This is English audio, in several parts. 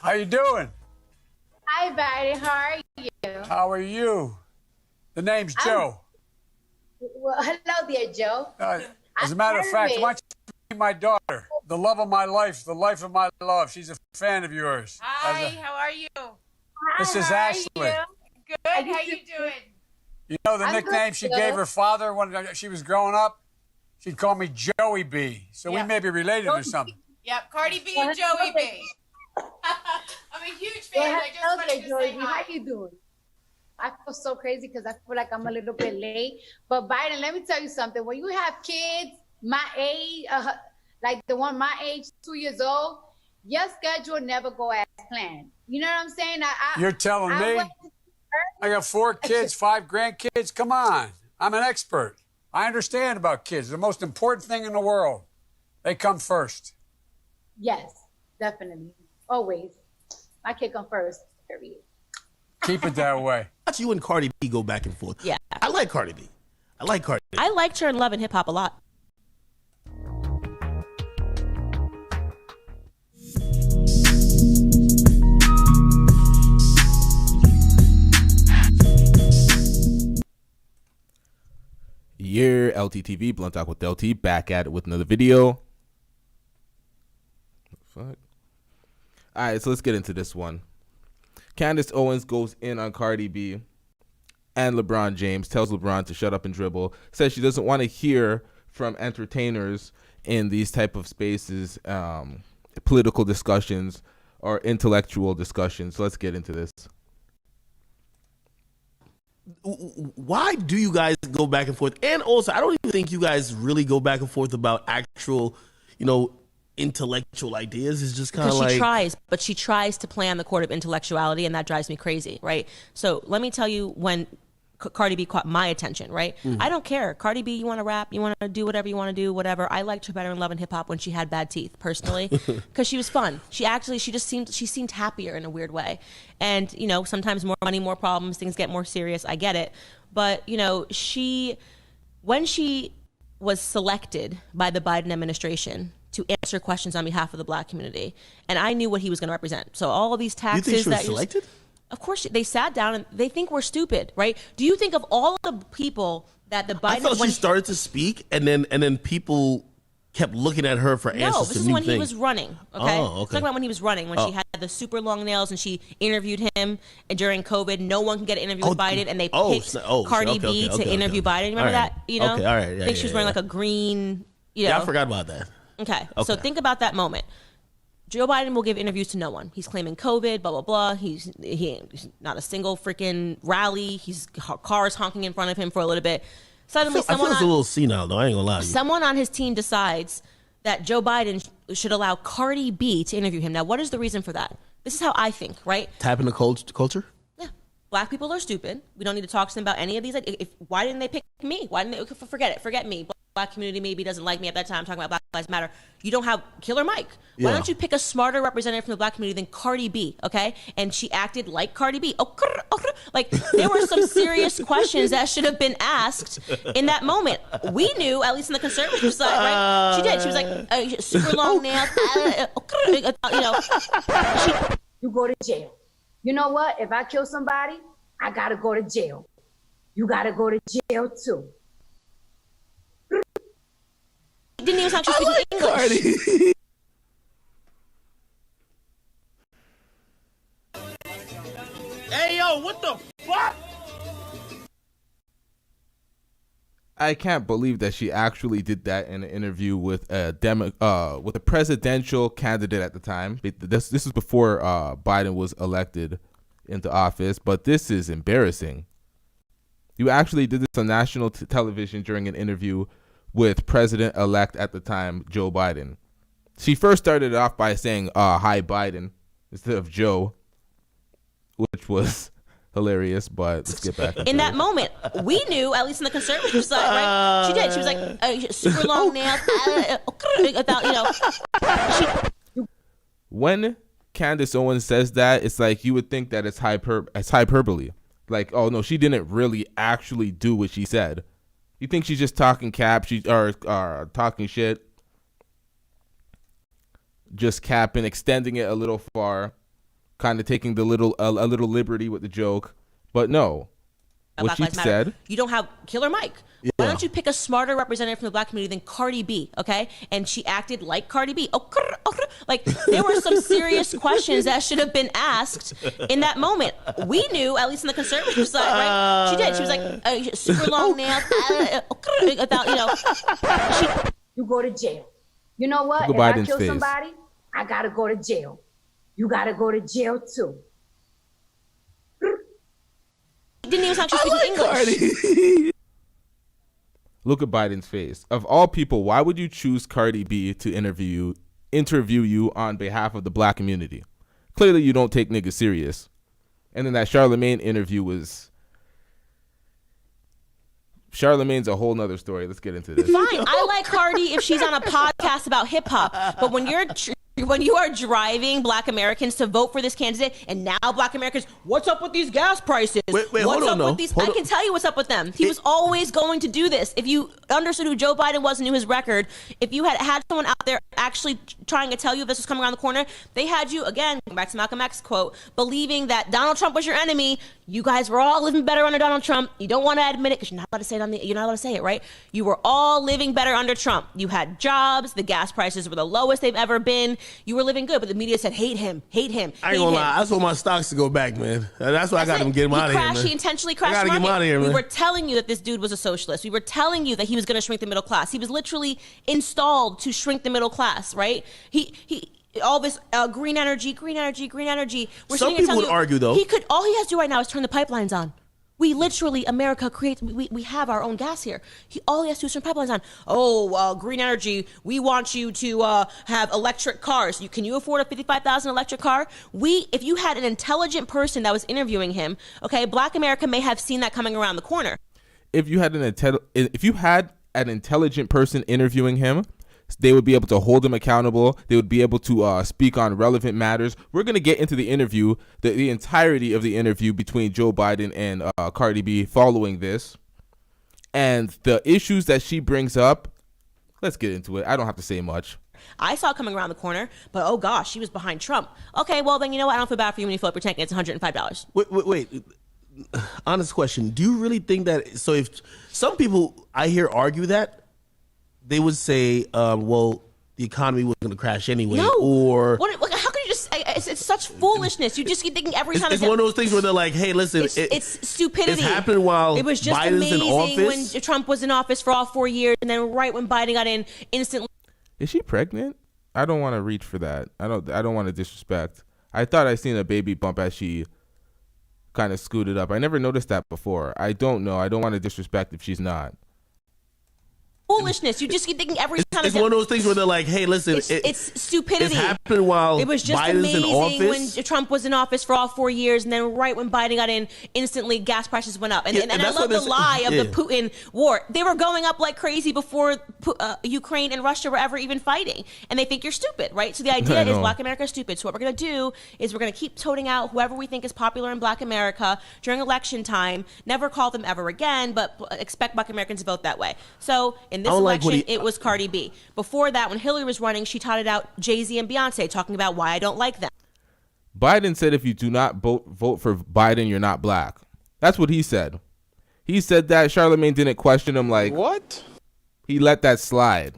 How you doing? Hi, Biden. How are you? How are you? The name's Joe. Well, hello there, Joe. As a matter of fact, why don't you meet my daughter, the love of my life, the life of my love. She's a fan of yours. Hi, how are you? This is Ashley. Good. How you doing? You know the I'm nickname good, she Joe. gave her father when she was growing up? She'd call me Joey B. So we may be related or something. Yep, Cardi B and Joey B. I'm a huge fan. I just wanted to say hi. How you doing? I feel so crazy because I feel like I'm a little bit late. But Biden, let me tell you something. When you have kids my age, like the one my age, 2 years old, your schedule never go as planned. You know what I'm saying? You're telling me? I got 4 kids, 5 grandkids. Come on. I'm an expert. I understand about kids. The most important thing in the world. They come first. Yes, definitely. Always. My kid come first, period. Keep it that way. Watch you and Cardi B go back and forth. Yeah. I like Cardi B. I liked her in Love and Hip Hop a lot. Your LTTV, Blunt Talk with LT, back at it with another video. Fuck. All right, so let's get into this one. Candace Owens goes in on Cardi B and LeBron James, tells LeBron to shut up and dribble, says she doesn't want to hear from entertainers in these type of spaces, political discussions or intellectual discussions. So let's get into this. Why do you guys go back and forth? And also, I don't even think you guys really go back and forth about actual, intellectual ideas. It's just kind of like... She tries to play on the court of intellectuality, and that drives me crazy, right? So let me tell you when Cardi B caught my attention, right? Mm-hmm. I don't care. Cardi B, you want to rap, you want to do whatever you want to do, whatever. I liked her better in Love and Hip Hop when she had bad teeth, personally, because she was fun. She seemed happier in a weird way. And, sometimes more money, more problems, things get more serious. I get it. But, when she was selected by the Biden administration to answer questions on behalf of the Black community, and I knew what he was going to represent. So all of these taxes... You think she was selected? Of course, they sat down and they think we're stupid, right? Do you think of all the people that the Biden... I thought she started to speak, and then people kept looking at her for answers to new things. No, this is when he was running, okay? Oh, okay. Talking about when he was running, when she had the super long nails and she interviewed him during COVID. No one can get an interview with Biden, and they picked Cardi B to interview Biden. You remember that? Okay, all right. I think she was wearing like a green... Yeah, I forgot about that. Okay, so think about that moment. Joe Biden will give interviews to no one. He's claiming COVID, blah, blah, blah. He's not a single freaking rally. Cars honking in front of him for a little bit. Suddenly, I feel it's a little senile, though. I ain't gonna lie to you. Someone on his team decides that Joe Biden should allow Cardi B to interview him. Now, what is the reason for that? This is how I think, right? Tapping the culture? Yeah. Black people are stupid. We don't need to talk to them about any of these. Why didn't they pick me? Why didn't they? Forget it. Forget me. Black community maybe doesn't like me at that time. I'm talking about Black Lives Matter. You don't have Killer Mike. Why don't you pick a smarter representative from the Black community than Cardi B, okay? And she acted like Cardi B. Like, there were some serious questions that should have been asked in that moment. We knew, at least on the conservative side, right? She did. She was like, super long nails. You go to jail. You know what? If I kill somebody, I got to go to jail. You got to go to jail, too. Didn't even sound like she was speaking English. Cardi. Hey, yo, what the fuck? I can't believe that she actually did that in an interview with a presidential candidate at the time. This was before Biden was elected into office, but this is embarrassing. You actually did this on national television during an interview with President-elect at the time, Joe Biden. She first started off by saying, hi, Biden, instead of Joe, which was hilarious, but let's get back into in that moment, we knew, at least on the conservative side, right? She did. She was like, super long nails. When Candace Owens says that, it's like you would think that it's hyperbole. Like, oh, no, she didn't really actually do what she said. You think she's just talking cap, or talking shit, just capping, extending it a little far. kind of taking the little a little liberty with the joke. But no, what Black she Lives Matter. said. You don't have Killer Mike. Yeah. Why don't you pick a smarter representative from the black community than Cardi B, okay? And she acted like Cardi B. Like, there were some serious questions that should have been asked in that moment. We knew, at least in the conservative side, right? She did. She was like, super long nails. About, You go to jail. You know what? If I kill somebody, I got to go to jail. You got to go to jail, too. Didn't even sound like she was speaking English. Look at Biden's face. Of all people, why would you choose Cardi B to interview you on behalf of the black community? Clearly, you don't take niggas serious. And then that Charlemagne interview was... Charlemagne's a whole nother story. Let's get into this. Fine. I like Cardi if she's on a podcast about hip hop. But when you are driving black Americans to vote for this candidate, and now black Americans, what's up with these gas prices? Wait, what's hold on, up with these? I can tell you what's up with them. He was always going to do this. If you understood who Joe Biden was and knew his record, if you had someone out there actually trying to tell you this was coming around the corner, they had you, again, back to Malcolm X quote, believing that Donald Trump was your enemy. You guys were all living better under Donald Trump. You don't want to admit it because you're not allowed to say it you're not allowed to say it, right? You were all living better under Trump. You had jobs. The gas prices were the lowest they've ever been. You were living good, but the media said, hate him. I ain't gonna lie. I just want my stocks to go back, man. That's why I got to get him out of here, man. He intentionally crashed I gotta get him out of here, man. We were telling you that this dude was a socialist. We were telling you that he was going to shrink the middle class. He was literally installed to shrink the middle class, right? He all this green energy. We're Some people would argue, though. All he has to do right now is turn the pipelines on. We literally, America creates, we have our own gas here. All he has to do is turn pipelines on. Oh, green energy, we want you to have electric cars. Can you afford a $55,000 electric car? If you had an intelligent person that was interviewing him, okay, black America may have seen that coming around the corner. If you had an intelligent person interviewing him, they would be able to hold him accountable. They would be able to speak on relevant matters. We're going to get into the interview, the entirety of the interview between Joe Biden and Cardi B following this. And the issues that she brings up, let's get into it. I don't have to say much. I saw it coming around the corner, but oh gosh, she was behind Trump. Okay, well then you know what? I don't feel bad for you when you fill up your tank. It's $105. Wait. Honest question. Do you really think that? So if some people I hear argue that, they would say, well, the economy was going to crash anyway. No. Or how can you just? It's such foolishness. You just keep thinking every time. It's one of those things where they're like, hey, listen, it's stupidity. It's happened while it was just Biden's in amazing office. when Trump was in office for all 4 years, and then right when Biden got in, instantly. Is she pregnant? I don't want to reach for that. I don't want to disrespect. I thought I seen a baby bump as she kind of scooted up. I never noticed that before. I don't know. I don't want to disrespect if she's not. Foolishness. You just keep thinking every time. It's one of those things where they're like, hey, listen, it's stupidity. It's happened while it was just Biden's in amazing office. when Trump was in office for all 4 years, and then right when Biden got in, instantly gas prices went up. And I love the lie of the Putin war. They were going up like crazy before Ukraine and Russia were ever even fighting, and they think you're stupid, right? So the idea is Black America is stupid. So what we're gonna do is we're gonna keep toting out whoever we think is popular in Black America during election time. Never call them ever again, but expect Black Americans to vote that way. So in this election, it was Cardi B. Before that, when Hillary was running, she touted out Jay-Z and Beyonce, talking about why I don't like them. Biden said if you do not vote for Biden, you're not black. That's what he said. He said that. Charlemagne didn't question him. Like, what? He let that slide.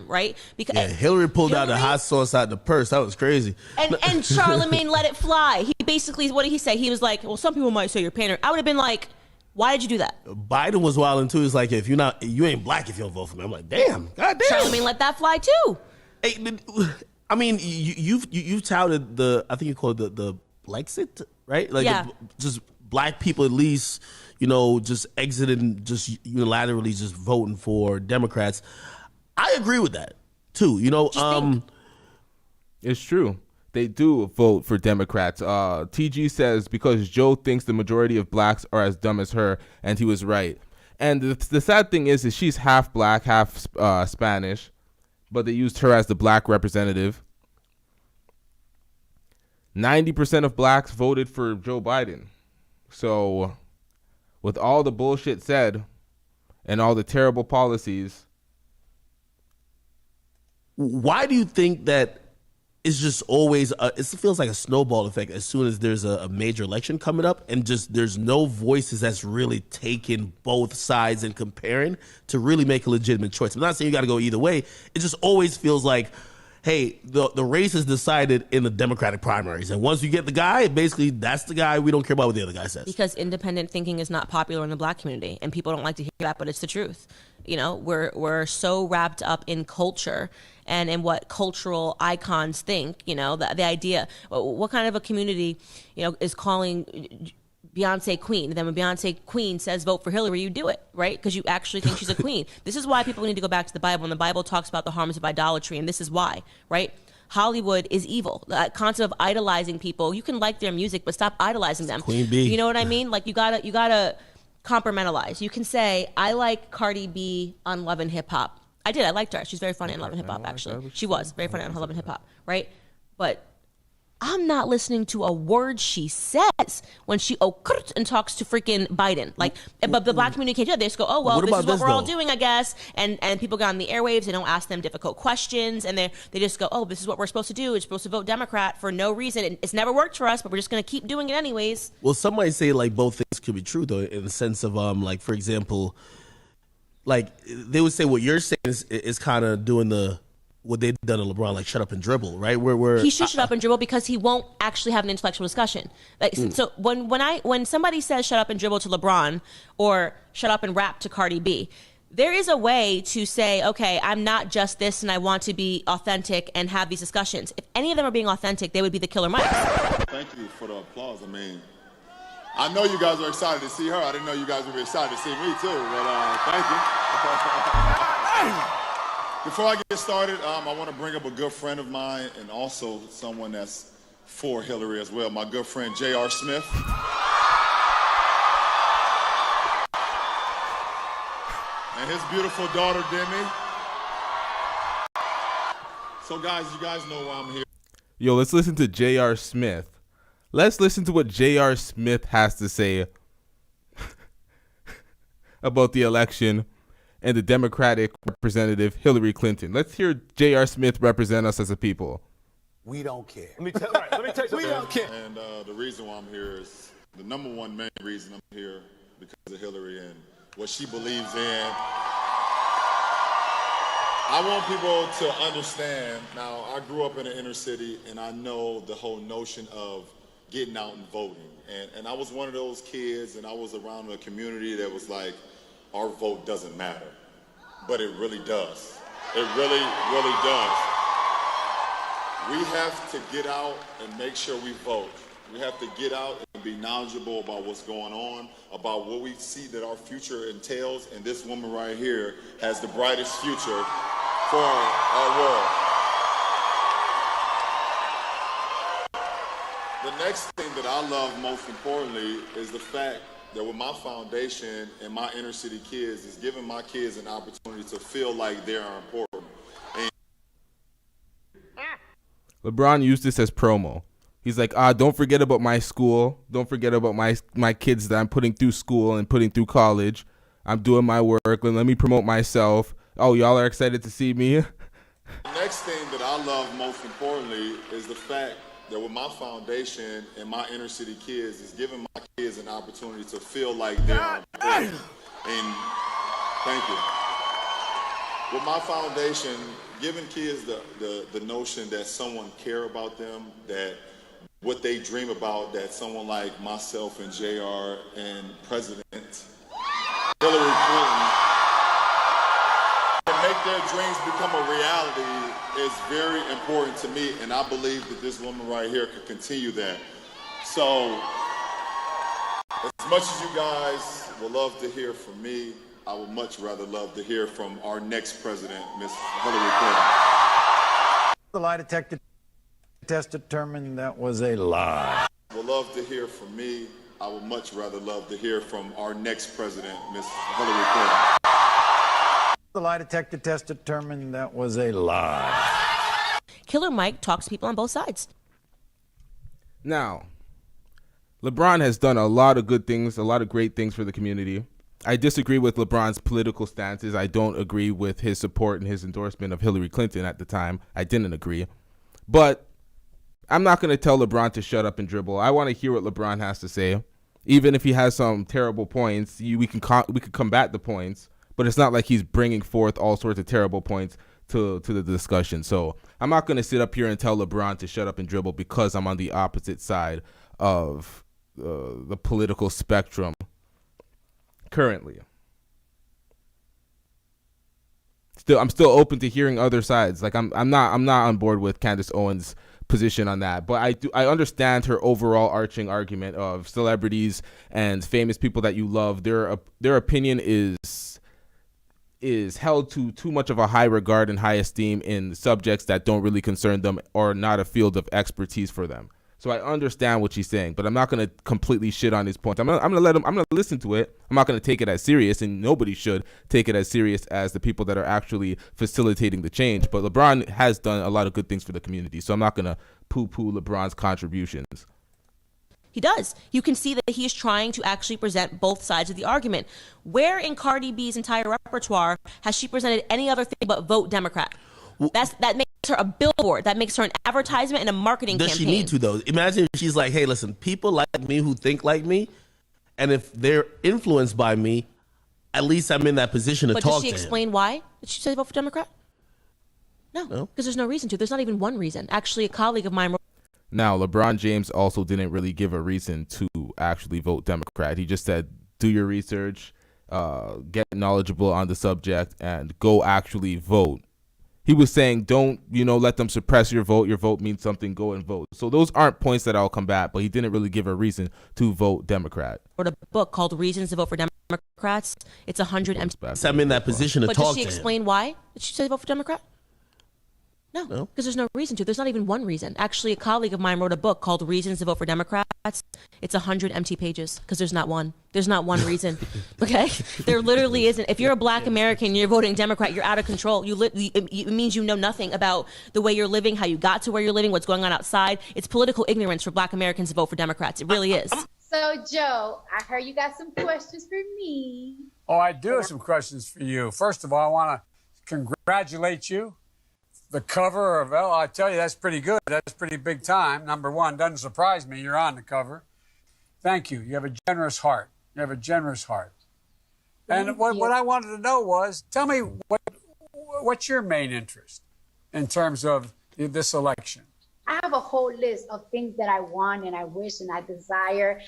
Right? Because Hillary pulled out the hot sauce out the purse. That was crazy. And Charlemagne let it fly. He basically, what did he say? He was like, well, some people might say you're pandering. I would have been like, why did you do that? Biden was wilding too. He's like, if you ain't black if you don't vote for me. I'm like, damn, goddamn. Charlemagne let that fly too. Hey, I mean, you've touted I think you call it the Brexit, right? Like, just black people at least, just exiting, just unilaterally just voting for Democrats. I agree with that too. It's true. They do vote for Democrats. TG says because Joe thinks the majority of blacks are as dumb as her, and he was right. And the sad thing is she's half black, half Spanish, but they used her as the black representative. 90% of blacks voted for Joe Biden. So with all the bullshit said and all the terrible policies. Why do you think that it's just always it feels like a snowball effect as soon as there's a major election coming up, and just there's no voices that's really taking both sides and comparing to really make a legitimate choice. I'm not saying you got to go either way. It just always feels like, hey, the race is decided in the Democratic primaries, and once you get the guy, basically that's the guy. We don't care about what the other guy says. Because independent thinking is not popular in the black community, and people don't like to hear that, but it's the truth. You know, we're so wrapped up in culture and in what cultural icons think. You know, the idea, what kind of a community, you know, is calling Beyonce queen. And then when Beyonce queen says vote for Hillary, you do it, right? Because you actually think she's a queen. This is why people need to go back to the Bible. And the Bible talks about the harms of idolatry. And this is why, right? Hollywood is evil. The concept of idolizing people. You can like their music, but stop idolizing them. Queen Bee. You know what I mean? Like you gotta compartmentalize. You can say, I like Cardi B on Love and Hip Hop. I did. I liked her. She's very funny on Love and Hip Hop, actually. She was very funny on Love and Hip Hop, right? But I'm not listening to a word she says when she and talks to freaking Biden. Like, but the black community can't do that. They just go, oh, well, this is what we're all doing, I guess. And people get on the airwaves. They don't ask them difficult questions. And they just go, oh, this is what we're supposed to do. We're supposed to vote Democrat for no reason. It's never worked for us, but we're just going to keep doing it anyways. Well, some might say like both things could be true, though, in the sense of, like, for example, like they would say what you're saying is kind of doing what they've done to LeBron, like shut up and dribble, right? Where he should shut up and dribble because he won't actually have an intellectual discussion. Like, so when somebody says shut up and dribble to LeBron or shut up and rap to Cardi B, there is a way to say, okay, I'm not just this and I want to be authentic and have these discussions. If any of them are being authentic, they would be the Killer Mike. Thank you for the applause. I mean, I know you guys are excited to see her. I didn't know you guys would be excited to see me too, but thank you. Before I get started, I want to bring up a good friend of mine and also someone that's for Hillary as well, my good friend J.R. Smith. And his beautiful daughter, Demi. So guys, you guys know why I'm here. Yo, let's listen to J.R. Smith. Let's listen to what J.R. Smith has to say about the election and the Democratic representative Hillary Clinton. Let's hear J.R. Smith represent us as a people. We don't care. Let me tell you something. We don't care. And the reason why I'm here is the number one main reason I'm here because of Hillary and what she believes in. I want people to understand. Now, I grew up in the inner city, and I know the whole notion of getting out and voting. And I was one of those kids, and I was around a community that was like, our vote doesn't matter, but it really does. It really, really does. We have to get out and make sure we vote. We have to get out and be knowledgeable about what's going on, about what we see that our future entails, and this woman right here has the brightest future for our world. The next thing that I love most importantly is the fact that with my foundation and my inner city kids is giving my kids an opportunity to feel like they are important. And LeBron used this as promo. He's like, don't forget about my school. Don't forget about my kids that I'm putting through school and putting through college. I'm doing my work. Let me promote myself. Oh, y'all are excited to see me? The next thing that I love most importantly is the fact that with my foundation and my inner city kids is giving my kids an opportunity to feel like they're important. And thank you. With my foundation, giving kids the notion that someone care about them, that what they dream about, that someone like myself and JR and President Hillary Clinton can make their dreams become a reality is very important to me, and I believe that this woman right here could continue that. So, as much as you guys would love to hear from me, I would much rather love to hear from our next president, Miss Hillary Clinton. The lie detector test determined that was a lie. Would love to hear from me. I would much rather love to hear from our next president, Miss Hillary Clinton. The lie detector test determined that was a lie. Killer Mike talks to people on both sides. Now, LeBron has done a lot of good things, a lot of great things for the community. I disagree with LeBron's political stances. I don't agree with his support and his endorsement of Hillary Clinton at the time. I didn't agree. But I'm not going to tell LeBron to shut up and dribble. I want to hear what LeBron has to say. Even if he has some terrible points, we can combat the points, but it's not like he's bringing forth all sorts of terrible points to the discussion. So I'm not going to sit up here and tell LeBron to shut up and dribble because I'm on the opposite side of the political spectrum currently. I'm still open to hearing other sides. Like I'm not on board with Candace Owens' position on that, but I understand her overall arching argument of celebrities and famous people that you love. Their opinion is held to too much of a high regard and high esteem in subjects that don't really concern them or not a field of expertise for them. So I understand what she's saying, but I'm not going to completely shit on his points. I'm going to listen to it. I'm not going to take it as serious, and nobody should take it as serious as the people that are actually facilitating the change. But LeBron has done a lot of good things for the community, so I'm not going to poo-poo LeBron's contributions. He does. You can see that he is trying to actually present both sides of the argument. Where in Cardi B's entire repertoire has she presented any other thing but vote Democrat? That makes her a billboard. That makes her an advertisement and a marketing campaign. Does she need to, though? Imagine if she's like, hey, listen, people like me who think like me, and if they're influenced by me, at least I'm in that position to talk to him. But does she explain why? Did she say vote for Democrat? No, because there's no reason to. There's not even one reason. Actually, a colleague of mine wrote. Now, LeBron James also didn't really give a reason to actually vote Democrat. He just said, do your research, get knowledgeable on the subject, and go actually vote. He was saying, don't, let them suppress your vote. Your vote means something. Go and vote. So those aren't points that I'll combat, but he didn't really give a reason to vote Democrat. Wrote a book called Reasons to Vote for Democrats. It's 100 empty. I'm in that position to talk to him. But does she explain why? Did she say vote for Democrat? No, because there's no reason to. There's not even one reason. Actually, a colleague of mine wrote a book called Reasons to Vote for Democrats. It's 100 empty pages because there's not one. There's not one reason. Okay? There literally isn't. If you're a black American and you're voting Democrat, you're out of control. It means you know nothing about the way you're living, how you got to where you're living, what's going on outside. It's political ignorance for black Americans to vote for Democrats. It really is. So, Joe, I heard you got some questions for me. Oh, I do have some questions for you. First of all, I want to congratulate you. The cover of I tell you, that's pretty good. That's pretty big time. Number one, doesn't surprise me. You're on the cover. Thank you. You have a generous heart. You have a generous heart. And what I wanted to know was, tell me what's your main interest in terms of this election? I have a whole list of things that I want and I wish and I desire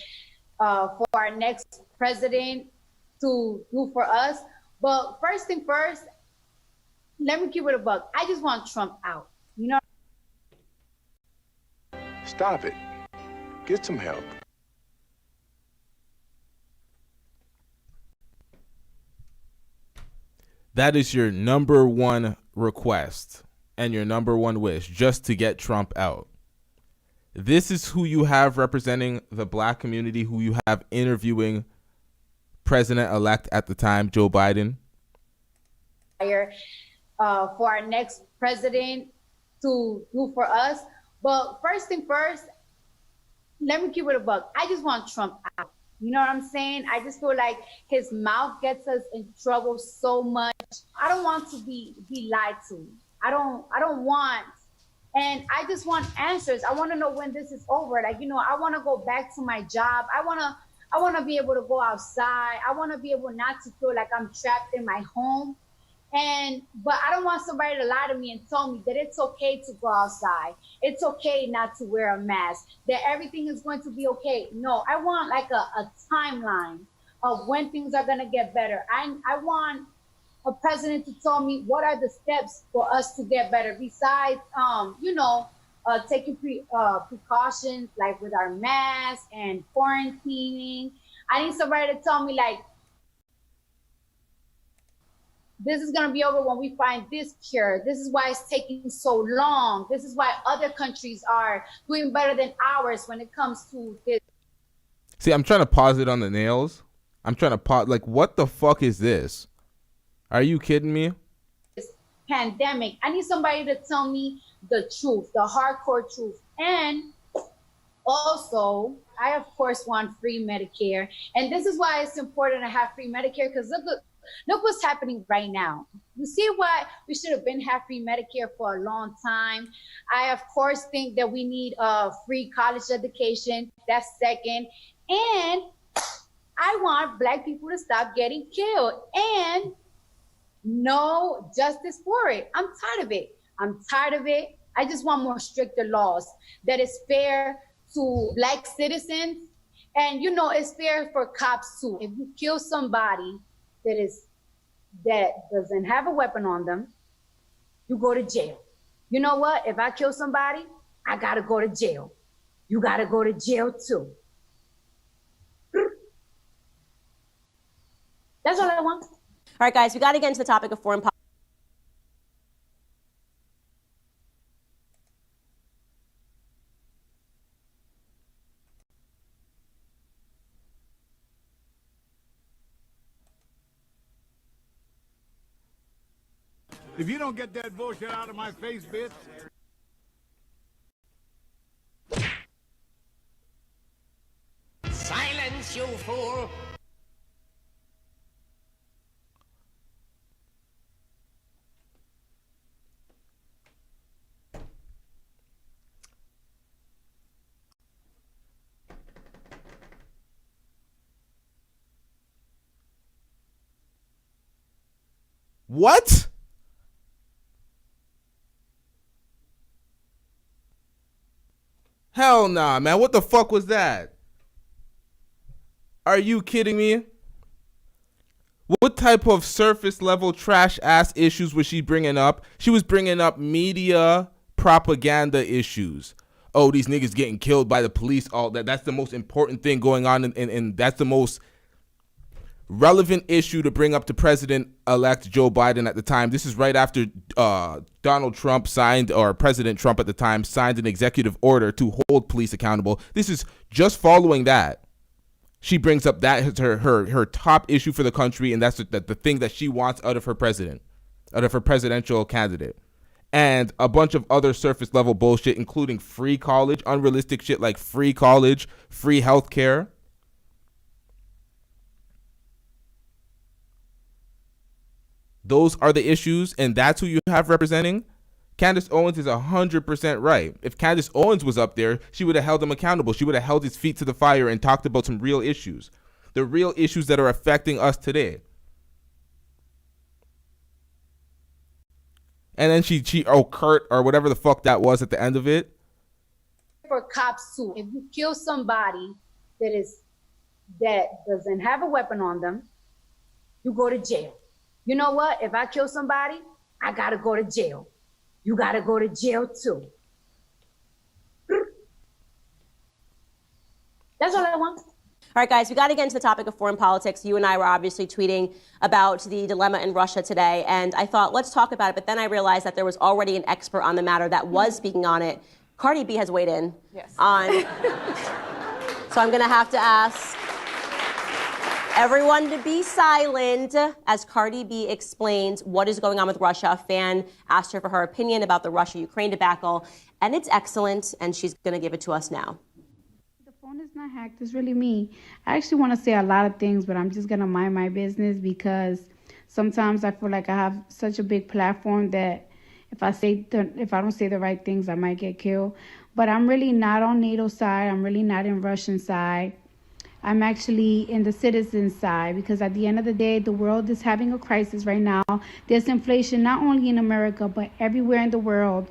for our next president to do for us. But first thing first, let me keep it a buck. I just want Trump out. Stop it. Get some help. That is your number one request and your number one wish, just to get Trump out. This is who you have representing the black community, who you have interviewing President-elect at the time, Joe Biden. For our next president to do for us. But first thing first, let me keep it a buck. I just want Trump out. You know what I'm saying? I just feel like his mouth gets us in trouble so much. I don't want to be lied to. I don't want, and I just want answers. I want to know when this is over. Like, I want to go back to my job. I want to be able to go outside. I want to be able not to feel like I'm trapped in my home. But I don't want somebody to lie to me and tell me that it's okay to go outside. It's okay not to wear a mask, that everything is going to be okay. No, I want like a timeline of when things are going to get better. I want a president to tell me what are the steps for us to get better besides, taking precautions like with our masks and quarantining. I need somebody to tell me like, this is going to be over when we find this cure. This is why it's taking so long. This is why other countries are doing better than ours when it comes to this. See, I'm trying to pause it on the nails. I'm trying to pause. Like, what the fuck is this? Are you kidding me? This pandemic. I need somebody to tell me the truth, the hardcore truth. And also, I, of course, want free Medicare. And this is why it's important to have free Medicare, because Look what's happening right now. You see why we should have been have free Medicare for a long time. I, of course, think that we need free college education. That's second. And I want Black people to stop getting killed and no justice for it. I'm tired of it. I'm tired of it. I just want more stricter laws that is fair to Black citizens. And, you know, it's fair for cops too. If you kill somebody that doesn't have a weapon on them, you go to jail. You know what? If I kill somebody, I gotta go to jail. You gotta go to jail too. That's all I want. All right, guys, we got to get into the topic of foreign policy. If you don't get that bullshit out of my face, bitch. Silence, you fool! What? Hell nah, man. What the fuck was that? Are you kidding me? What type of surface level trash ass issues was she bringing up? She was bringing up media propaganda issues. Oh, these niggas getting killed by the police. All that. That's the most important thing going on, and that's the most relevant issue to bring up to President-elect Joe Biden at the time. This is right after Donald Trump signed, or President Trump at the time, signed an executive order to hold police accountable. This is just following that. She brings up that as her top issue for the country, and that's the thing that she wants out of her president, out of her presidential candidate. And a bunch of other surface level bullshit, including free college, unrealistic shit like free college, free healthcare. Those are the issues, and that's who you have representing. Candace Owens is 100% right. If Candace Owens was up there, she would have held him accountable. She would have held his feet to the fire and talked about some real issues. The real issues that are affecting us today. And then she Kurt, or whatever the fuck that was at the end of it. For cops too. If you kill somebody that doesn't have a weapon on them, you go to jail. You know what? If I kill somebody, I gotta go to jail. You gotta go to jail too. That's all I want. All right, guys, we got to get into the topic of foreign politics. You and I were obviously tweeting about the dilemma in Russia today, and I thought, let's talk about it. But then I realized that there was already an expert on the matter that was speaking on it. Cardi B has weighed in on. So I'm going to have to ask everyone to be silent as Cardi B explains what is going on with Russia. A fan asked her for her opinion about the Russia-Ukraine debacle, and it's excellent, and she's going to give it to us now. The phone is not hacked. It's really me. I actually want to say a lot of things, but I'm just going to mind my business because sometimes I feel like I have such a big platform that if I don't say the right things, I might get killed. But I'm really not on NATO's side. I'm really not in Russian side. I'm actually in the citizen side because at the end of the day, the world is having a crisis right now. There's inflation not only in America, but everywhere in the world.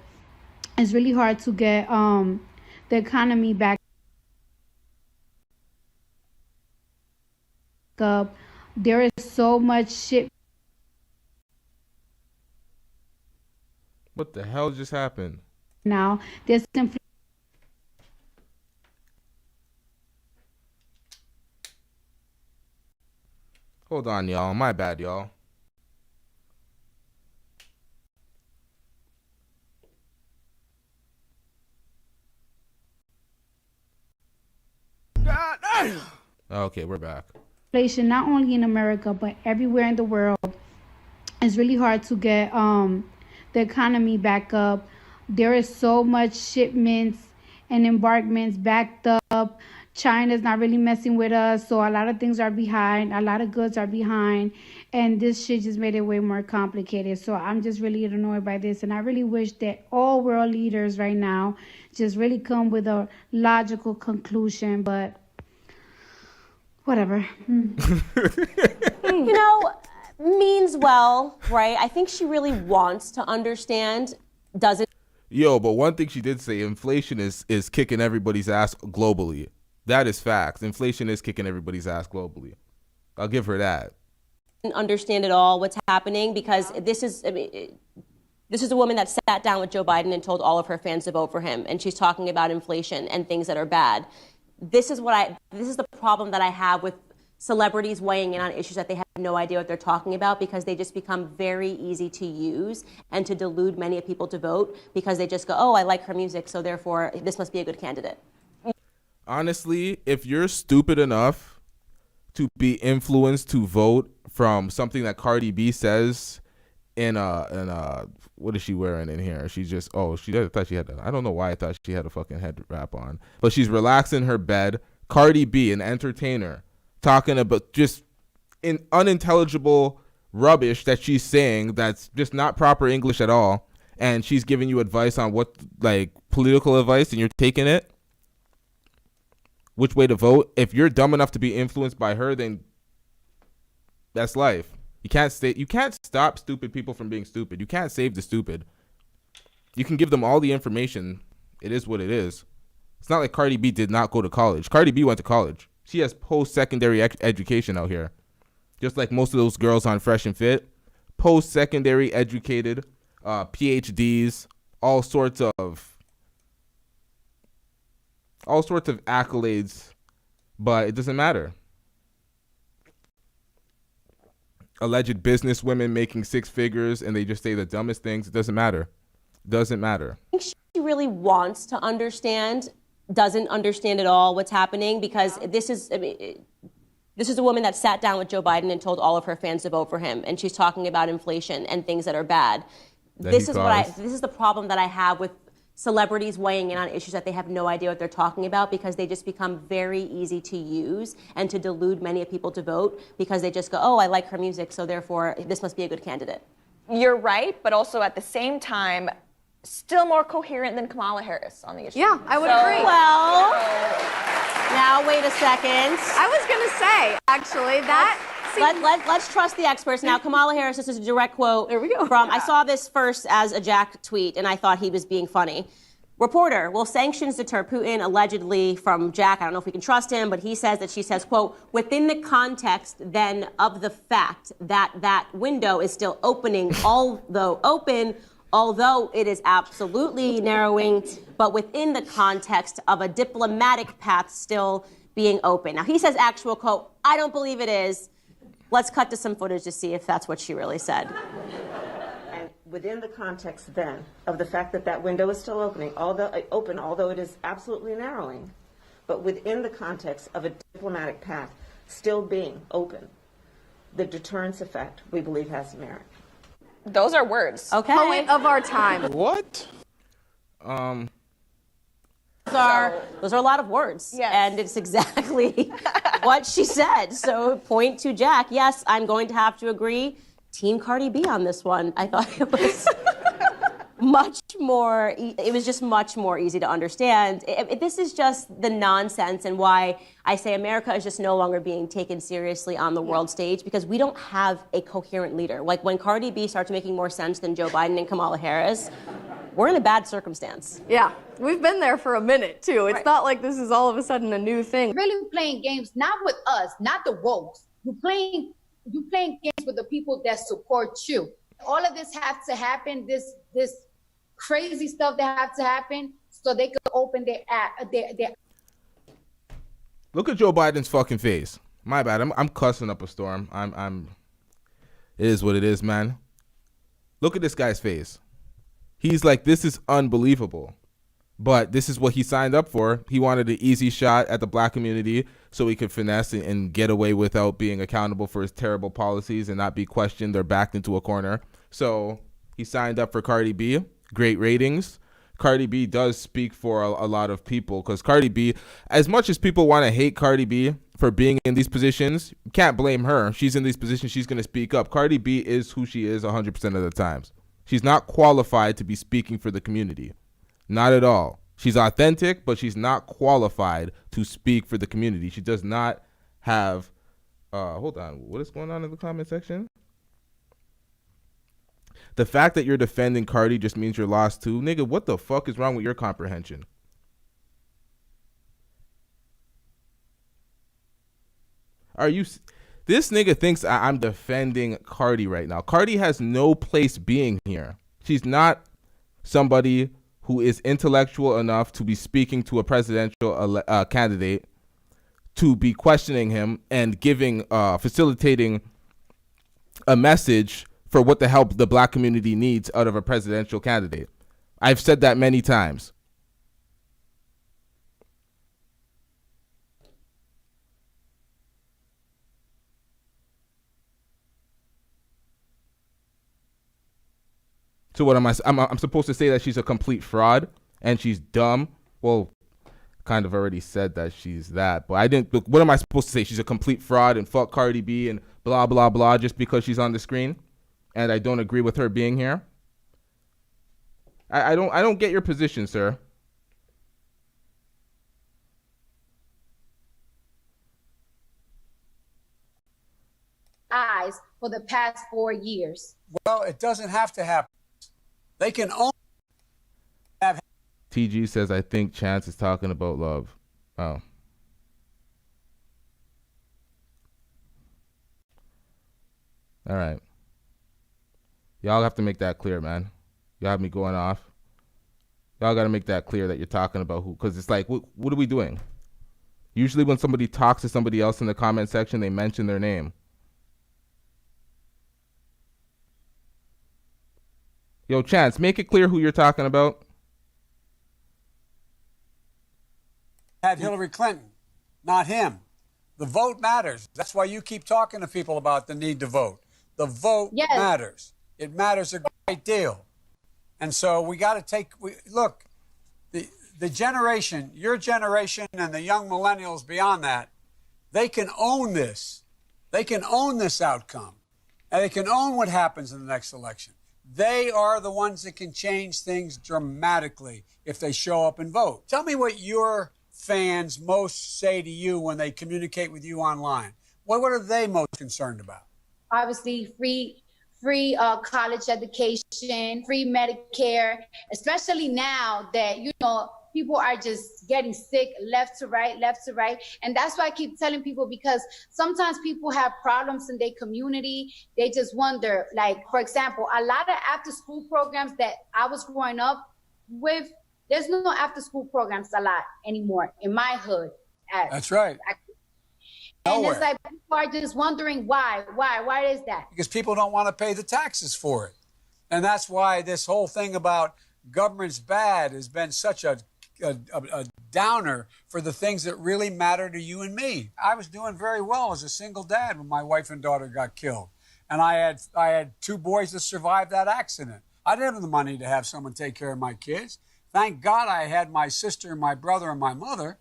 It's really hard to get the economy back up. There is so much shit. What the hell just happened? Now, there's inflation. Hold on, y'all. My bad, y'all. Okay, we're back. Inflation not only in America, but everywhere in the world. It's really hard to get the economy back up. There is so much shipments and embarkments backed up. China's not really messing with us, so a lot of things are behind, a lot of goods are behind, and this shit just made it way more complicated. So I'm just really annoyed by this, and I really wish that all world leaders right now just really come with a logical conclusion, but whatever. You know, means well, right? I think she really wants to understand, doesn't. Yo, but one thing she did say, inflation is kicking everybody's ass globally. That is facts. Inflation is kicking everybody's ass globally. I'll give her that. Understand at all what's happening, because this is a woman that sat down with Joe Biden and told all of her fans to vote for him, and she's talking about inflation and things that are bad. This is the problem that I have with celebrities weighing in on issues that they have no idea what they're talking about, because they just become very easy to use and to delude many people to vote, because they just go, oh, I like her music, so therefore this must be a good candidate. Honestly, if you're stupid enough to be influenced to vote from something that Cardi B says in what is she wearing in here? She's just, I thought she had, I don't know why I thought she had a fucking head wrap on, but she's relaxed in her bed. Cardi B, an entertainer, talking about just unintelligible rubbish that she's saying that's just not proper English at all, and she's giving you advice on what, like, political advice, and you're taking it. Which way to vote? If you're dumb enough to be influenced by her, then that's life. You can't stop stupid people from being stupid. You can't save the stupid. You can give them all the information. It is what it is. It's not like Cardi B did not go to college. Cardi B went to college. She has post-secondary education out here. Just like most of those girls on Fresh and Fit. Post-secondary educated, PhDs, all sorts of accolades, but it doesn't matter. Alleged business women making six figures, and they just say the dumbest things. It doesn't matter. Doesn't matter. I think she really wants to understand, doesn't understand at all what's happening, because this is a woman that sat down with Joe Biden and told all of her fans to vote for him, and she's talking about inflation and things that are bad. This is the problem that I have with celebrities weighing in on issues that they have no idea what they're talking about, because they just become very easy to use and to delude many people to vote, because they just go, oh, I like her music, so therefore this must be a good candidate. You're right, but also at the same time, still more coherent than Kamala Harris on the issue. Yeah, I would agree. Well, now wait a second. I was going to say, actually, that... Let's trust the experts. Now, Kamala Harris, this is a direct quote. There we go. I saw this first as a Jack tweet, and I thought he was being funny. Reporter, will sanctions deter Putin? Allegedly from Jack. I don't know if we can trust him, but she says, quote, within the context then of the fact that that window is still opening, although it is absolutely narrowing, but within the context of a diplomatic path still being open. Now, he says, actual quote, I don't believe it is. Let's cut to some footage to see if that's what she really said. And within the context then of the fact that that window is still although it is absolutely narrowing, but within the context of a diplomatic path still being open, the deterrence effect, we believe, has merit. Those are words. Okay. Poet of our time. What? Those are a lot of words. Yes. And it's exactly what she said. So point to Jack. Yes, I'm going to have to agree. Team Cardi B on this one. I thought it was it was just much more easy to understand. This is just the nonsense, and why I say America is just no longer being taken seriously on the world stage, because we don't have a coherent leader. Like, when Cardi B starts making more sense than Joe Biden and Kamala Harris, we're in a bad circumstance. Yeah, we've been there for a minute, too. It's not like this is all of a sudden a new thing. Really playing games, not with us, not the wokes. You're playing games with the people that support you. All of this has to happen, this crazy stuff that has to happen, so they could open their. Look at Joe Biden's fucking face. My bad. I'm cussing up a storm. It is what it is, man. Look at this guy's face. He's like, this is unbelievable. But this is what he signed up for. He wanted an easy shot at the black community so he could finesse and get away without being accountable for his terrible policies and not be questioned or backed into a corner. So he signed up for Cardi B. Great ratings. Cardi B does speak for a lot of people, because Cardi B, as much as people want to hate Cardi B for being in these positions, you can't blame her. She's in these positions. She's going to speak up. Cardi B is who she is 100% of the times. She's not qualified to be speaking for the community. Not at all. She's authentic, but she's not qualified to speak for the community. She does not have, hold on, what is going on in the comment section? The fact that you're defending Cardi just means you're lost too. Nigga, what the fuck is wrong with your comprehension? Are you... This nigga thinks I'm defending Cardi right now. Cardi has no place being here. She's not somebody who is intellectual enough to be speaking to a presidential candidate, to be questioning him and facilitating a message for what the hell the black community needs out of a presidential candidate. I've said that many times. So what am I? I'm supposed to say that she's a complete fraud and she's dumb? Well, kind of already said that she's that, but I didn't. What am I supposed to say? She's a complete fraud and fuck Cardi B and blah blah blah just because she's on the screen, and I don't agree with her being here. I don't get your position, sir. Eyes for the past 4 years. Well, it doesn't have to happen. They can only have. TG says, I think Chance is talking about love. Oh. All right. Y'all have to make that clear, man. Y'all have me going off. Y'all got to make that clear that you're talking about who, because it's like, what are we doing? Usually when somebody talks to somebody else in the comment section, they mention their name. Yo, Chance, make it clear who you're talking about. Had Hillary Clinton, not him. The vote matters. That's why you keep talking to people about the need to vote. The vote matters. It matters a great deal. And so we got to look, the generation, your generation and the young millennials beyond that, they can own this. They can own this outcome. And they can own what happens in the next election. They are the ones that can change things dramatically if they show up and vote. Tell me what your fans most say to you when they communicate with you online. What are they most concerned about? Obviously, free college education, free Medicare, especially now that, people are just getting sick left to right. And that's why I keep telling people, because sometimes people have problems in their community. They just wonder, like, for example, a lot of after school programs that I was growing up with, there's no after school programs a lot anymore in my hood. That's right. And it's like people are just wondering why is that? Because people don't want to pay the taxes for it. And that's why this whole thing about government's bad has been such a downer for the things that really matter to you and me. I was doing very well as a single dad when my wife and daughter got killed. And I had 2 boys that survived that accident. I didn't have the money to have someone take care of my kids. Thank God I had my sister and my brother and my mother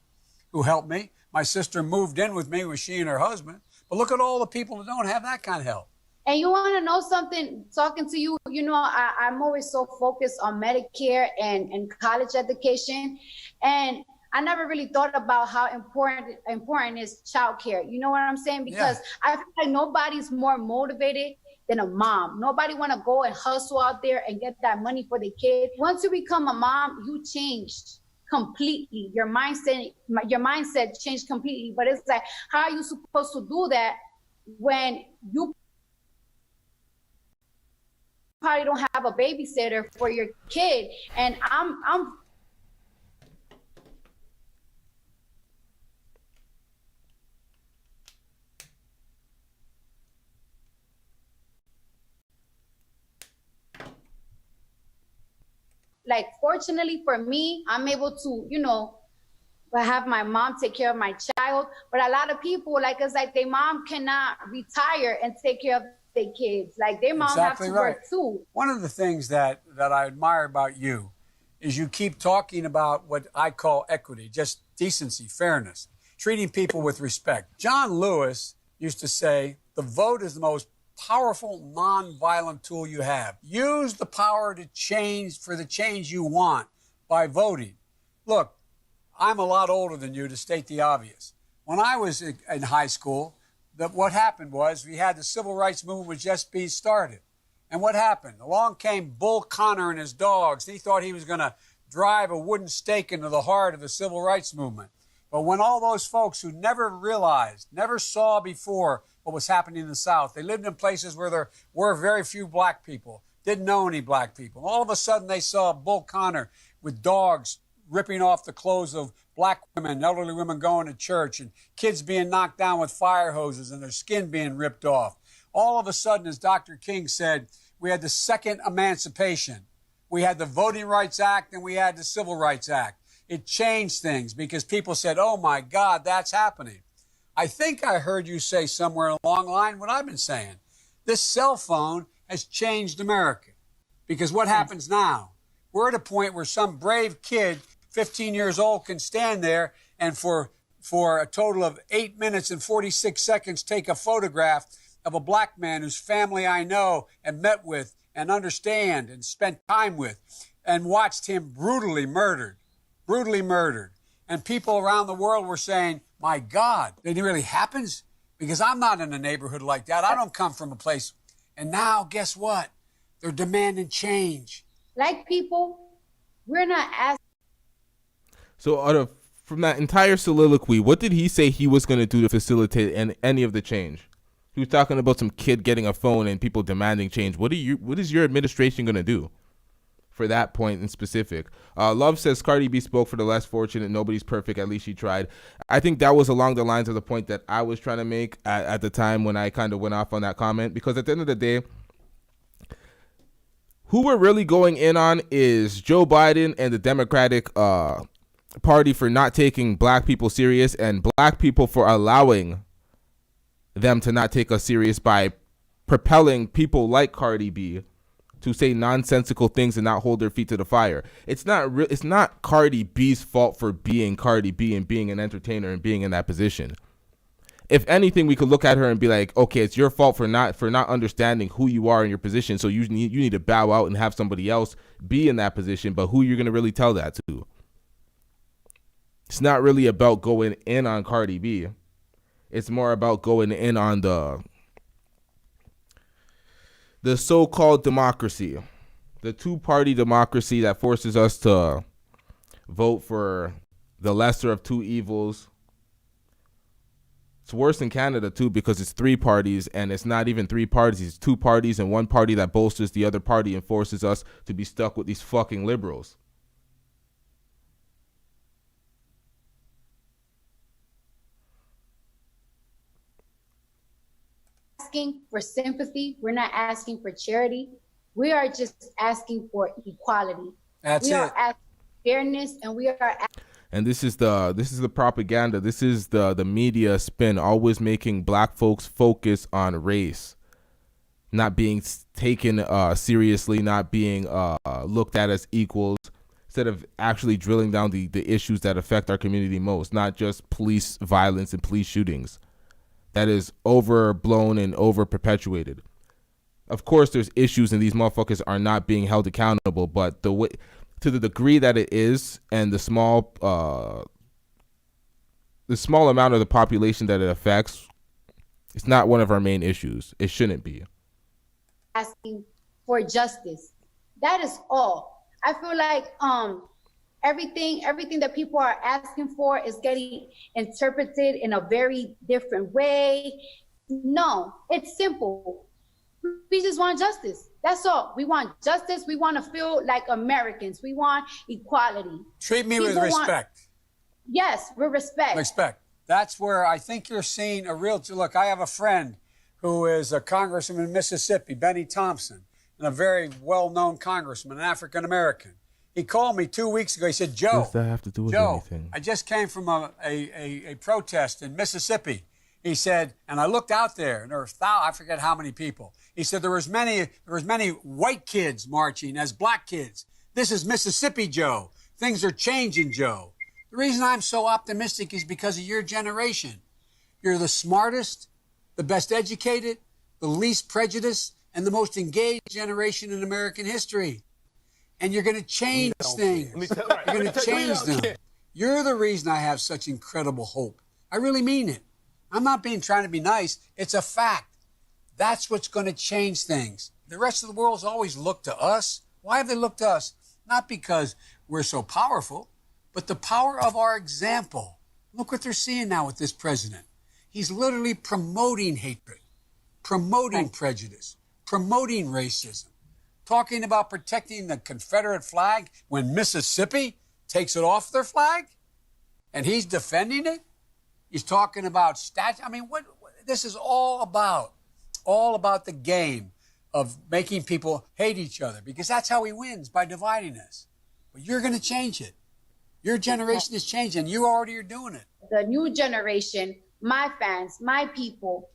who helped me. My sister moved in with me, she and her husband. But look at all the people who don't have that kind of help. And you want to know something, talking to you, I'm always so focused on Medicare and college education. And I never really thought about how important is childcare. You know what I'm saying? Because I feel like nobody's more motivated than a mom. Nobody want to go and hustle out there and get that money for the kid. Once you become a mom, you changed completely. Your mindset changed completely. But it's like, how are you supposed to do that when you probably don't have a babysitter for your kid? And I'm like, fortunately for me, I'm able to, have my mom take care of my child. But a lot of people, like, it's like their mom cannot retire and take care of their kids. Like, their mom have to work too. One of the things that I admire about you is you keep talking about what I call equity, just decency, fairness, treating people with respect. John Lewis used to say, the vote is the most powerful nonviolent tool you have. Use the power to change for the change you want by voting. Look, I'm a lot older than you, to state the obvious. When I was in high school, what happened was we had the civil rights movement was just being started. And what happened? Along came Bull Connor and his dogs. He thought he was going to drive a wooden stake into the heart of the civil rights movement. But when all those folks who never realized, never saw before what was happening in the South, they lived in places where there were very few black people, didn't know any black people. All of a sudden they saw Bull Connor with dogs ripping off the clothes of black women, elderly women going to church, and kids being knocked down with fire hoses and their skin being ripped off. All of a sudden, as Dr. King said, we had the second emancipation. We had the Voting Rights Act and we had the Civil Rights Act. It changed things because people said, oh my God, that's happening. I think I heard you say somewhere along the line what I've been saying. This cell phone has changed America because what happens now? We're at a point where some brave kid, 15 years old, can stand there and for a total of 8 minutes and 46 seconds take a photograph of a black man whose family I know and met with and understand and spent time with and watched him brutally murdered. And people around the world were saying, my God, it really happens? Because I'm not in a neighborhood like that. I don't come from a place. And now, guess what? They're demanding change. Like people, we're not asking. So from that entire soliloquy, what did he say he was going to do to facilitate any of the change? He was talking about some kid getting a phone and people demanding change. What is your administration going to do for that point in specific? Love says Cardi B spoke for the less fortunate. Nobody's perfect. At least she tried. I think that was along the lines of the point that I was trying to make at the time when I kind of went off on that comment. Because at the end of the day, who we're really going in on is Joe Biden and the Democratic Party for not taking black people serious and black people for allowing them to not take us serious by propelling people like Cardi B to say nonsensical things and not hold their feet to the fire. It's not Cardi B's fault for being Cardi B and being an entertainer and being in that position. If anything, we could look at her and be like, okay, it's your fault for not understanding who you are in your position. So you need to bow out and have somebody else be in that position. But who you're going to really tell that to? It's not really about going in on Cardi B. It's more about going in on the so-called democracy, the two-party democracy that forces us to vote for the lesser of two evils. It's worse in Canada, too, because it's three parties, and it's not even three parties. It's two parties and one party that bolsters the other party and forces us to be stuck with these fucking liberals. Asking for sympathy. We're not asking for charity. We are just asking for equality. That's it. We are asking fairness, and we are. And this is the propaganda. This is the media spin, always making black folks focus on race, not being taken seriously, not being looked at as equals, instead of actually drilling down the issues that affect our community most, not just police violence and police shootings. That is overblown and over perpetuated. Of course, there's issues and these motherfuckers are not being held accountable, but the way, to the degree that it is, and the small amount of the population that it affects, it's not one of our main issues. It shouldn't be. Asking for justice. That is all. I feel like everything that people are asking for is getting interpreted in a very different way. No, it's simple. We just want justice. That's all. We want justice. We want to feel like Americans. We want equality. Treat me with respect. Yes, with respect. Respect. That's where I think you're seeing a real... Look, I have a friend who is a congressman in Mississippi, Benny Thompson, and a very well-known congressman, an African-American. He called me 2 weeks ago. He said, Joe, what does that have to do with anything? I just came from a protest in Mississippi. He said, and I looked out there, and there were I forget how many people. He said there was many white kids marching as black kids. This is Mississippi Joe. Things are changing, Joe. The reason I'm so optimistic is because of your generation. You're the smartest, the best educated, the least prejudiced, and the most engaged generation in American history. And you're going to change things. You're going to change them. You're the reason I have such incredible hope. I really mean it. I'm not trying to be nice. It's a fact. That's what's going to change things. The rest of the world's always looked to us. Why have they looked to us? Not because we're so powerful, but the power of our example. Look what they're seeing now with this president. He's literally promoting hatred, promoting prejudice, promoting racism, talking about protecting the Confederate flag when Mississippi takes it off their flag and he's defending it. He's talking about I mean, what this is all about the game of making people hate each other, because that's how he wins, by dividing us. But you're going to change it. Your generation is changing. You already are doing it. The new generation, my fans, my people,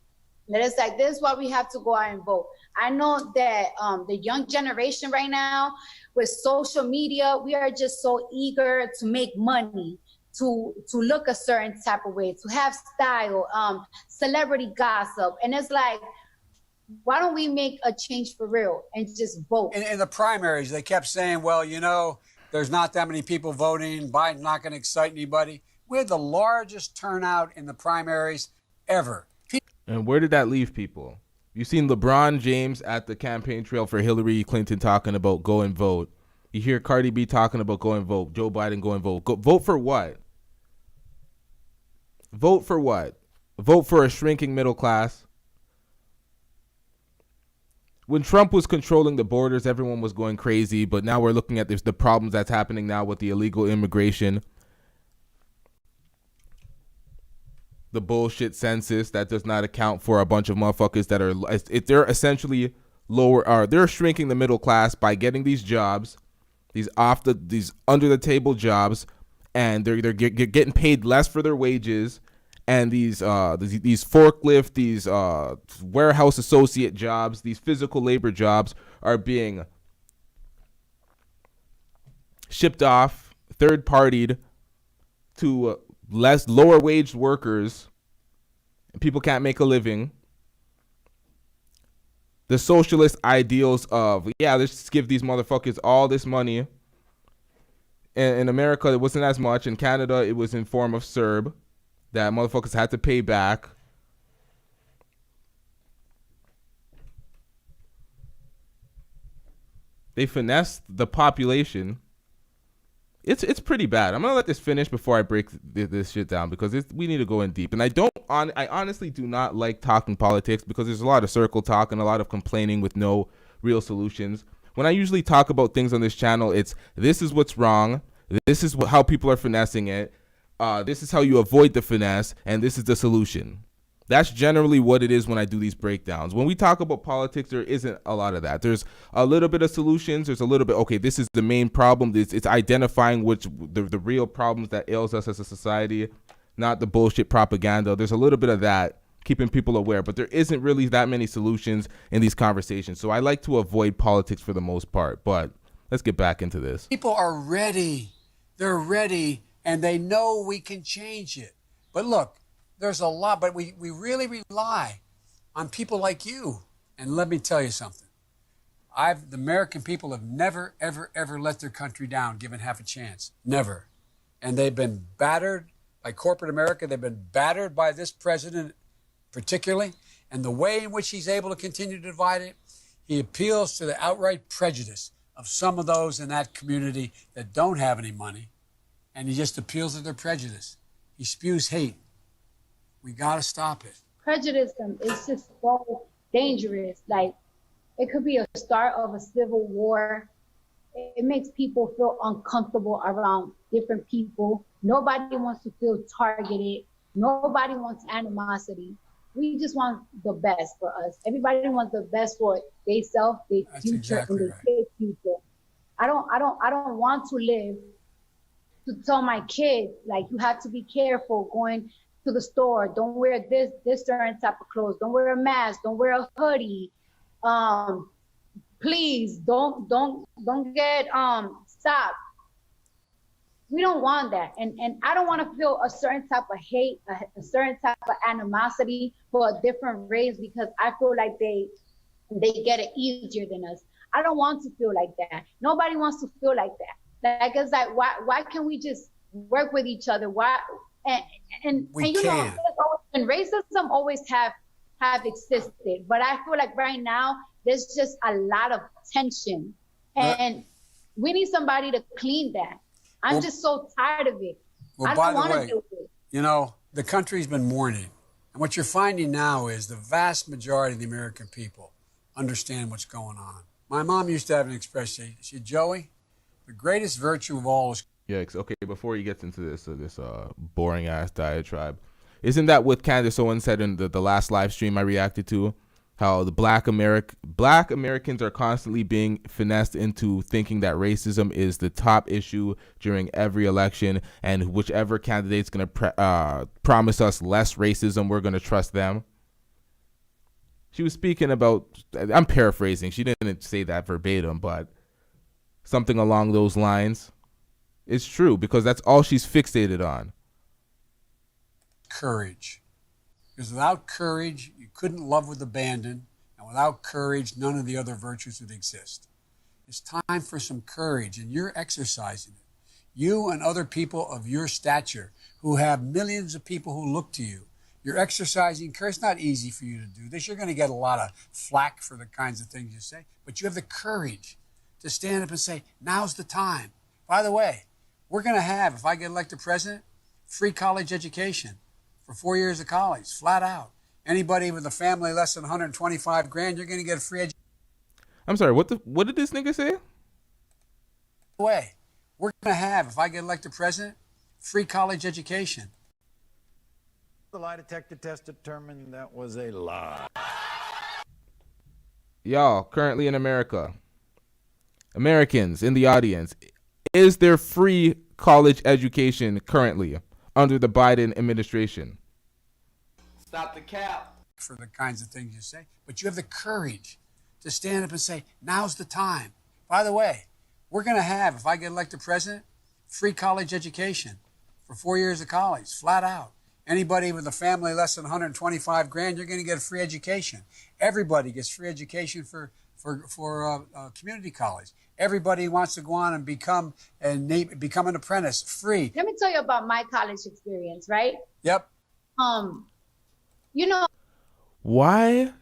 that it's like, this is why we have to go out and vote. I know that the young generation right now, with social media, we are just so eager to make money, to look a certain type of way, to have style, celebrity gossip. And it's like, why don't we make a change for real and just vote? In the primaries, they kept saying, well, you know, there's not that many people voting. Biden's not going to excite anybody. We had the largest turnout in the primaries ever. And where did that leave people? You've seen LeBron James at the campaign trail for Hillary Clinton talking about go and vote. You hear Cardi B talking about go and vote. Joe Biden go and vote. Vote for what? Vote for what? Vote for a shrinking middle class. When Trump was controlling the borders, everyone was going crazy. But now we're looking at the problems that's happening now with the illegal immigration. The bullshit census that does not account for a bunch of motherfuckers that are, they're essentially they're shrinking the middle class by getting these jobs, these under the table jobs, and they're getting paid less for their wages, and these forklift, these warehouse associate jobs, these physical labor jobs are being shipped off, third partied to lower wage workers, and people can't make a living. The socialist ideals of, let's just give these motherfuckers all this money. And in America, it wasn't as much. In Canada, it was in form of CERB that motherfuckers had to pay back. They finessed the population. It's pretty bad. I'm gonna let this finish before I break this shit down, because we need to go in deep. And I honestly do not like talking politics, because there's a lot of circle talk and a lot of complaining with no real solutions. When I usually talk about things on this channel, this is what's wrong. This is how people are finessing it. This is how you avoid the finesse, and this is the solution. That's generally what it is when I do these breakdowns. When we talk about politics, there isn't a lot of that. There's a little bit of solutions. There's a little bit, okay, this is the main problem. It's identifying the real problems that ails us as a society, not the bullshit propaganda. There's a little bit of that, keeping people aware. But there isn't really that many solutions in these conversations. So I like to avoid politics for the most part. But let's get back into this. People are ready. They're ready, and they know we can change it. But look, there's a lot, but we really rely on people like you. And let me tell you something. The American people have never, ever, ever let their country down, given half a chance. Never. And they've been battered by corporate America. They've been battered by this president particularly. And the way in which he's able to continue to divide it, he appeals to the outright prejudice of some of those in that community that don't have any money. And he just appeals to their prejudice. He spews hate. We got to stop it. Prejudice is just so dangerous. Like, it could be a start of a civil war. It makes people feel uncomfortable around different people. Nobody wants to feel targeted. Nobody wants animosity. We just want the best for us. Everybody wants the best for themselves, their future, and their kids' future. I don't want to live to tell my kids, like, you have to be careful going to the store. Don't wear this certain type of clothes. Don't wear a mask. Don't wear a hoodie. Please don't get stop. We don't want that. And I don't want to feel a certain type of hate, a certain type of animosity for a different race because I feel like they get it easier than us. I don't want to feel like that. Nobody wants to feel like that. Like, it's like, why can't we just work with each other? Why? And you know, and racism always have existed, but I feel like right now there's just a lot of tension, and we need somebody to clean that. I'm just so tired of it. Well, I don't want to do it. You know, the country's been mourning. And what you're finding now is the vast majority of the American people understand what's going on. My mom used to have an expression. She said, Joey, the greatest virtue of all is... Yikes. Okay, before he gets into this boring-ass diatribe, isn't that what Candace Owens said in the last live stream I reacted to? How the black Americans are constantly being finessed into thinking that racism is the top issue during every election, and whichever candidate's going to promise us less racism, we're going to trust them. She was speaking about, I'm paraphrasing, she didn't say that verbatim, but something along those lines. It's true, because that's all she's fixated on. Courage. Because without courage, you couldn't love with abandon. And without courage, none of the other virtues would exist. It's time for some courage, and you're exercising it. You and other people of your stature who have millions of people who look to you, you're exercising courage. It's not easy for you to do this. You're going to get a lot of flack for the kinds of things you say, but you have the courage to stand up and say, now's the time. By the way, we're going to have, if I get elected president, free college education for 4 years of college, flat out. Anybody with a family less than 125 grand, you're going to get a free education. I'm sorry, what did this nigga say? By the way, we're going to have, if I get elected president, free college education. The lie detector test determined that was a lie. Y'all, currently in America, Americans in the audience, is there free college education currently under the Biden administration? Stop the cap. For the kinds of things you say, but you have the courage to stand up and say, now's the time. By the way, we're going to have, if I get elected president, free college education for 4 years of college, flat out. Anybody with a family less than 125 grand, you're going to get a free education. Everybody gets free education for community college. Everybody who wants to go on and become an apprentice, free. Let me tell you about my college experience, right? Yep. You know. Why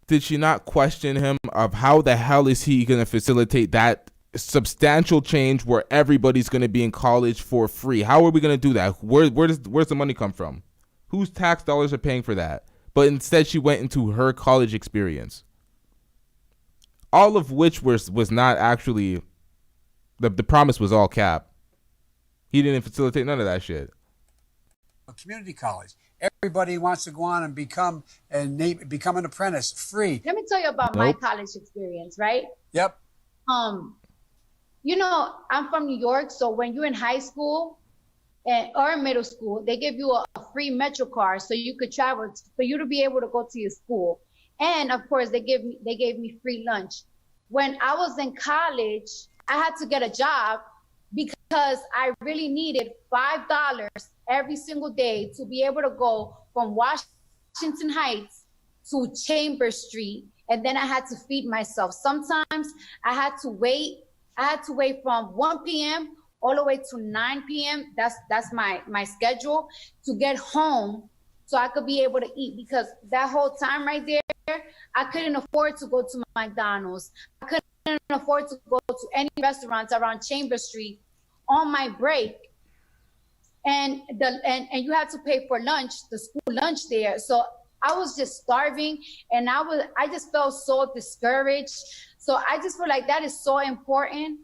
did she not question him of how the hell is he going to facilitate that substantial change where everybody's going to be in college for free? How are we going to do that? Where's the money come from? Whose tax dollars are paying for that? But instead she went into her college experience. All of which was not actually, the promise was all cap. He didn't facilitate none of that shit. Community college. Everybody who wants to go on and become an apprentice, free. Let me tell you about my college experience, right? Yep. You know, I'm from New York, so when you're in high school or in middle school, they give you a free Metro card so you could travel, for you to be able to go to your school. And of course, they gave me free lunch. When I was in college, I had to get a job because I really needed $5 every single day to be able to go from Washington Heights to Chambers Street. And then I had to feed myself. Sometimes I had to wait from 1 p.m. all the way to 9 p.m. That's my schedule to get home so I could be able to eat, because that whole time right there, I couldn't afford to go to McDonald's. I couldn't afford to go to any restaurants around Chambers Street on my break. And you had to pay for lunch, the school lunch there. So I was just starving, and I just felt so discouraged. So I just feel like that is so important,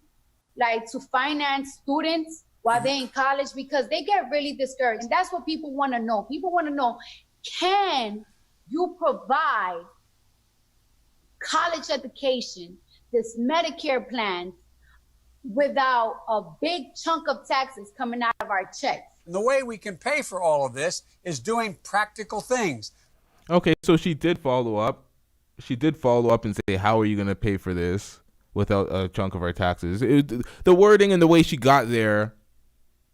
like to finance students while they're in college, because they get really discouraged. And that's what people want to know. People want to know, can you provide college education, this Medicare plan, without a big chunk of taxes coming out of our checks? And the way we can pay for all of this is doing practical things. Okay, so she did follow up. She did follow up and say, how are you going to pay for this? without a chunk of our taxes. The wording and the way she got there,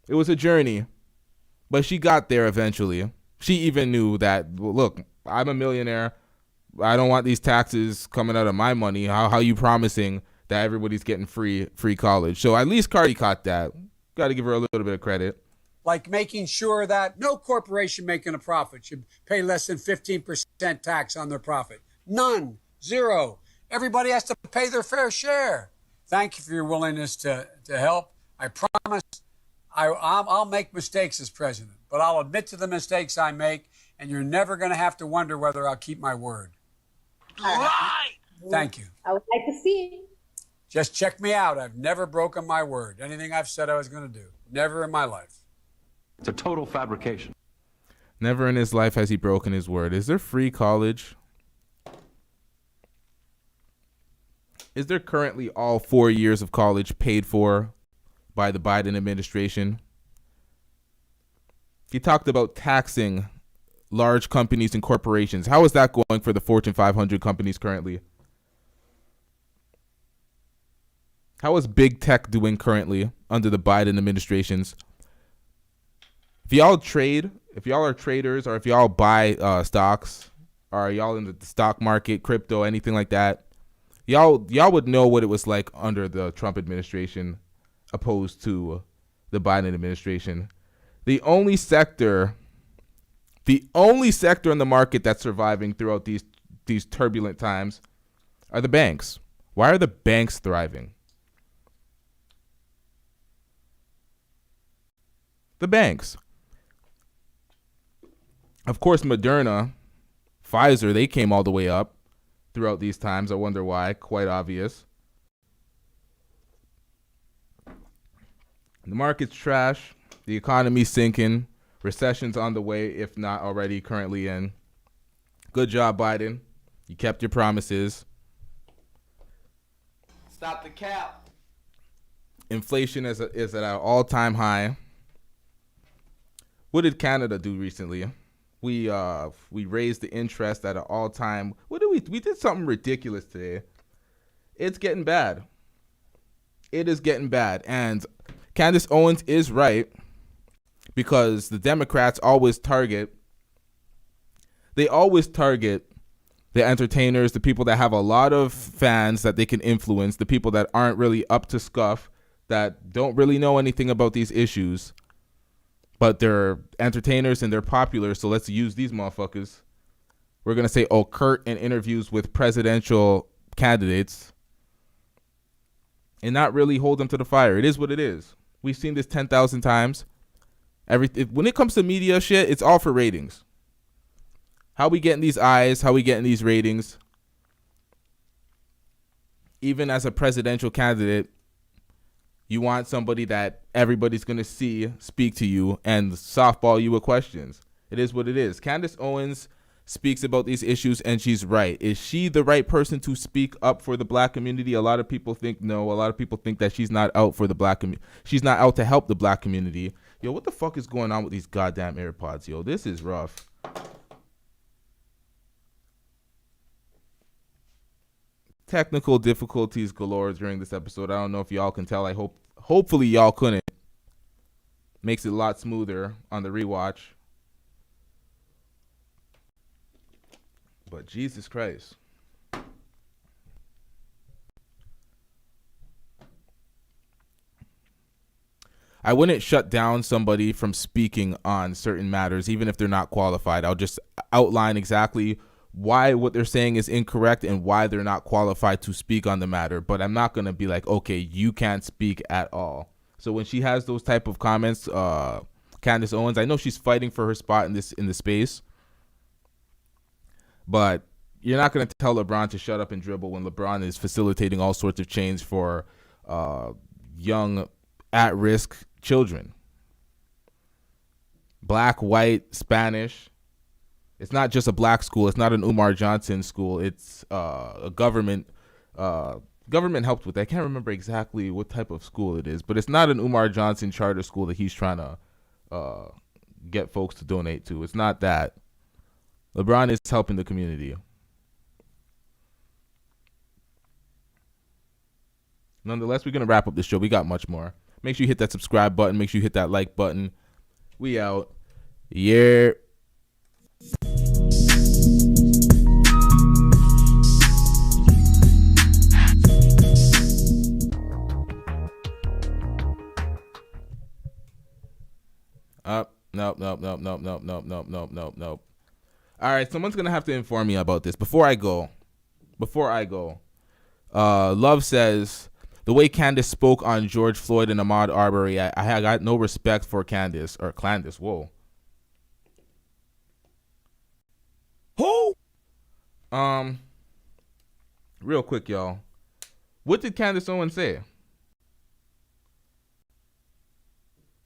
it was a journey, but she got there eventually. She even knew that, well, look, I'm a millionaire. I don't want these taxes coming out of my money. How you promising that everybody's getting free college? So at least Cardi caught that. Got to give her a little bit of credit. Like making sure that no corporation making a profit should pay less than 15% tax on their profit. None. Zero. Everybody has to pay their fair share. Thank you for your willingness to help. I promise I'll make mistakes as president, but I'll admit to the mistakes I make, and you're never going to have to wonder whether I'll keep my word. Right. Thank you. I would like to see it. Just check me out. I've never broken my word. Anything I've said I was going to do. Never in my life. It's a total fabrication. Never in his life has he broken his word. Is there free college? Is there currently all 4 years of college paid for by the Biden administration? He talked about taxing large companies and corporations. How is that going for the Fortune 500 companies currently? How is big tech doing currently under the Biden administrations? If y'all are traders, or if y'all buy stocks, or y'all in the stock market, crypto, anything like that, y'all would know what it was like under the Trump administration opposed to the Biden administration. The only sector in the market that's surviving throughout these turbulent times are the banks. Why are the banks thriving? The banks. Of course, Moderna, Pfizer, they came all the way up throughout these times. I wonder why. Quite obvious. The market's trash. The economy's sinking. Recession's on the way, if not already currently in. Good job, Biden. You kept your promises. Stop the cap. Inflation is at an all-time high. What did Canada do recently? We raised the interest at an all-time. What did we did something ridiculous today. It's getting bad. It is getting bad. And Candace Owens is right, because the Democrats always target the entertainers, the people that have a lot of fans that they can influence, the people that aren't really up to scuff, that don't really know anything about these issues, but they're entertainers and they're popular, so let's use these motherfuckers. We're going to say, oh, Kurt in interviews with presidential candidates and not really hold them to the fire. It is what it is. We've seen this 10,000 times. When it comes to media shit, it's all for ratings. How we getting these eyes, how we getting these ratings. Even as a presidential candidate, you want somebody that everybody's going to see speak to you and softball you with questions. It is what it is. Candace Owens speaks about these issues, and she's right. Is she the right person to speak up for the black community? A lot of people think no. A lot of people think that she's not out for the black community. She's not out to help the black community. Yo, what the fuck is going on with these goddamn AirPods, yo? This is rough. Technical difficulties galore during this episode. I don't know if y'all can tell. Hopefully y'all couldn't. Makes it a lot smoother on the rewatch. But Jesus Christ. I wouldn't shut down somebody from speaking on certain matters, even if they're not qualified. I'll just outline exactly why what they're saying is incorrect and why they're not qualified to speak on the matter. But I'm not going to be like, okay, you can't speak at all. So when she has those type of comments, Candace Owens, I know she's fighting for her spot in the space. But you're not going to tell LeBron to shut up and dribble when LeBron is facilitating all sorts of change for young, at-risk children. Black, white, Spanish. It's not just a black school. It's not an Umar Johnson school. It's a government helped with that. I can't remember exactly what type of school it is, but it's not an Umar Johnson charter school that he's trying to get folks to donate to. It's not that. LeBron is helping the community. Nonetheless, we're going to wrap up this show. We got much more. Make sure you hit that subscribe button. Make sure you hit that like button. We out. Yeah. Nope. All right, someone's going to have to inform me about this. Before I go, Love says, the way Candace spoke on George Floyd and Ahmaud Arbery, I got no respect for Candace. Whoa. Who? Real quick, y'all. What did Candace Owens say?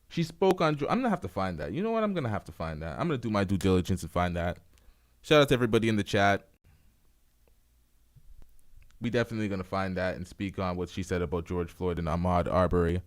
She spoke on... I'm going to have to find that. You know what? I'm going to have to find that. I'm going to do my due diligence and find that. Shout out to everybody in the chat. We definitely going to find that and speak on what she said about George Floyd and Ahmaud Arbery.